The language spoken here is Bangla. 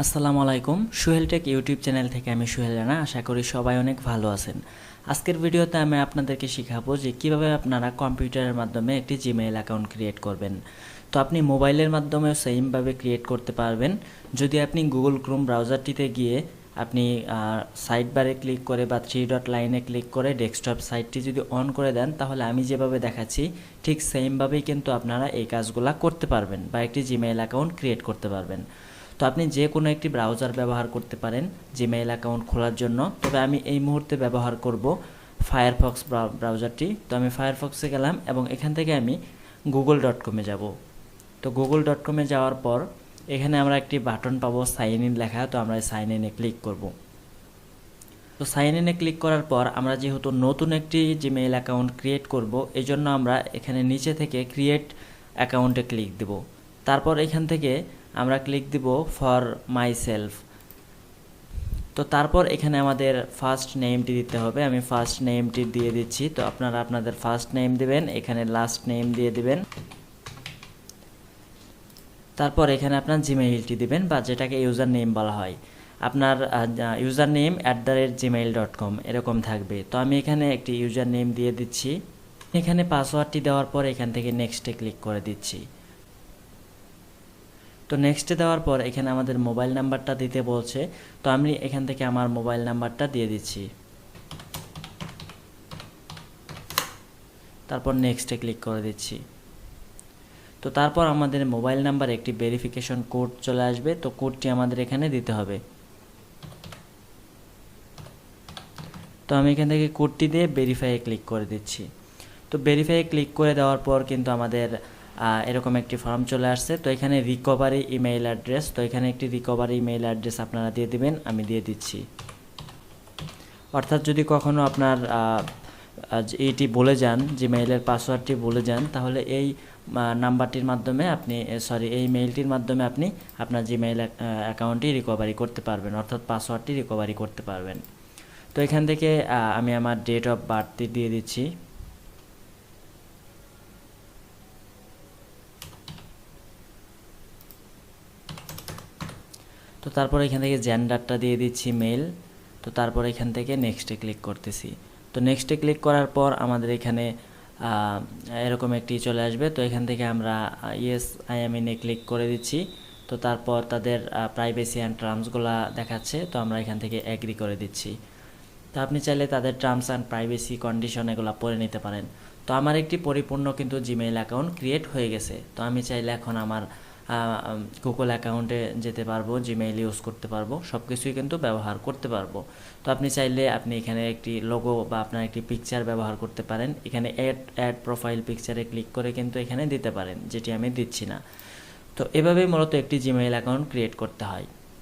আসসালামু আলাইকুম। সোহেল টেক ইউটিউব চ্যানেল থেকে আমি সোহেল রানা। আশা করি সবাই অনেক ভালো আছেন। আজকের ভিডিওতে আমি আপনাদেরকে শেখাবো যে কিভাবে আপনারা কম্পিউটারের মাধ্যমে একটি জিমেইল অ্যাকাউন্ট ক্রিয়েট করবেন। তো আপনি মোবাইলের মাধ্যমেও সেমভাবে ক্রিয়েট করতে পারবেন। যদি আপনি গুগল ক্রোম ব্রাউজারটিতে গিয়ে আপনি সাইড বারে ক্লিক করে বা থ্রি ডট লাইনে ক্লিক করে ডেস্কটপ সাইটটি যদি অন করে দেন, তাহলে আমি যেভাবে দেখাচ্ছি ঠিক সেমভাবেই কিন্তু আপনারা এই কাজগুলো করতে পারবেন বা একটি জিমেইল অ্যাকাউন্ট ক্রিয়েট করতে পারবেন। তো আপনি যে কোনো একটি ব্রাউজার ব্যবহার করতে পারেন জিমেইল অ্যাকাউন্ট খোলার জন্য, তবে আমি এই মুহূর্তে ব্যবহার করব ফায়ারফক্স ব্রাউজারটি। তো আমি ফায়ারফক্সে গেলাম এবং এখান থেকে আমি google.com-এ যাব। তো google.com-এ যাওয়ার পর এখানে আমরা একটি বাটন পাবো সাইন ইন লেখা। তো আমরা সাইন ইনে ক্লিক করব। তো সাইন ইনে ক্লিক করার পর আমরা যেহেতু নতুন একটি জিমেইল অ্যাকাউন্ট ক্রিয়েট করব, এই জন্য আমরা এখানে নিচে থেকে ক্রিয়েট অ্যাকাউন্টে ক্লিক দেব। তারপর এখান থেকে আমরা ক্লিক দিব ফর মাই সেলফ। তো তারপর এখানে আমাদের ফার্স্ট নেমটি দিতে হবে। আমি ফার্স্ট নেমটি দিয়ে দিচ্ছি। তো আপনারা আপনাদের ফার্স্ট নেম দিবেন, এখানে লাস্ট নেম দিয়ে দিবেন। তারপর এখানে আপনার জিমেইলটি দিবেন বা যেটাকে ইউজার নেম বলা হয়। আপনার ইউজার নেম @gmail.com এরকম থাকবে। তো আমি এখানে একটি ইউজার নেম দিয়ে দিচ্ছি। এখানে পাসওয়ার্ডটি দেওয়ার পর এখান থেকে নেক্সটে ক্লিক করে দিচ্ছি। তো নেক্সটে দেওয়ার পর এখানে আমাদের মোবাইল নাম্বারটা দিতে বলছে। তো আমি এখান থেকে আমার মোবাইল নাম্বারটা দিয়ে দিচ্ছি। তারপর নেক্সটে ক্লিক করে দিচ্ছি। তো তারপর আমাদের মোবাইল নাম্বারে একটি ভেরিফিকেশন কোড চলে আসবে। তো কোডটি আমাদের এখানে দিতে হবে। তো আমি এখান থেকে কোডটি দিয়ে ভেরিফাইয়ে ক্লিক করে দিচ্ছি। তো ভেরিফাইয়ে ক্লিক করে দেওয়ার পর কিন্তু আমাদের এরকম একটি ফর্ম চলে আসছে। তো এখানে রিকভারি ইমেইল অ্যাড্রেস, তো এখানে একটি রিকভারি ইমেইল অ্যাড্রেস আপনারা দিয়ে দিবেন। আমি দিয়ে দিচ্ছি। অর্থাৎ যদি কখনো আপনার এইটি বলে যান, জিমেইলের পাসওয়ার্ডটি বলে যান, তাহলে এই নাম্বারটির মাধ্যমে আপনি এই মেইলটির মাধ্যমে আপনি আপনার জিমেইল অ্যাকাউন্টটি রিকভারি করতে পারবেন, অর্থাৎ পাসওয়ার্ডটি রিকভারি করতে পারবেন। তো এখান থেকে আমি আমার ডেট অফ বার্থটি দিয়ে দিচ্ছি। তো তারপর এখান থেকে জেন্ডারটা দিয়ে দিচ্ছি মেল। তো তারপর এখান থেকে নেক্সটে ক্লিক করতেছি। তো নেক্সটে ক্লিক করার পর আমাদের এখানে এরকম একটি চলে আসবে। তো এখান থেকে আমরা ইয়েস আই এম ইনে ক্লিক করে দিচ্ছি। তো তারপর তাদের প্রাইভেসি অ্যান্ড টার্মসগুলো দেখাচ্ছে। তো আমরা এখান থেকে অ্যাগ্রি করে দিচ্ছি। তো আপনি চাইলে তাদের টার্মস অ্যান্ড প্রাইভেসি কন্ডিশন এগুলো পড়ে নিতে পারেন। তো আমার একটি পরিপূর্ণ কিন্তু জিমেইল অ্যাকাউন্ট ক্রিয়েট হয়ে গেছে। তো আমি চাইলে এখন আমার গুগল অ্যাকাউন্টে যেতে পারবো, জিমেইল ইউজ করতে পারবো, সব কিছুই কিন্তু ব্যবহার করতে পারবো। তো আপনি চাইলে আপনি এখানে একটি লোগো বা আপনার একটি পিকচার ব্যবহার করতে পারেন। এখানে অ্যাড প্রোফাইল পিকচারে ক্লিক করে কিন্তু এখানে দিতে পারেন, যেটি আমি দিচ্ছি না। তো এভাবেই মূলত একটি জিমেইল অ্যাকাউন্ট ক্রিয়েট করতে হয়।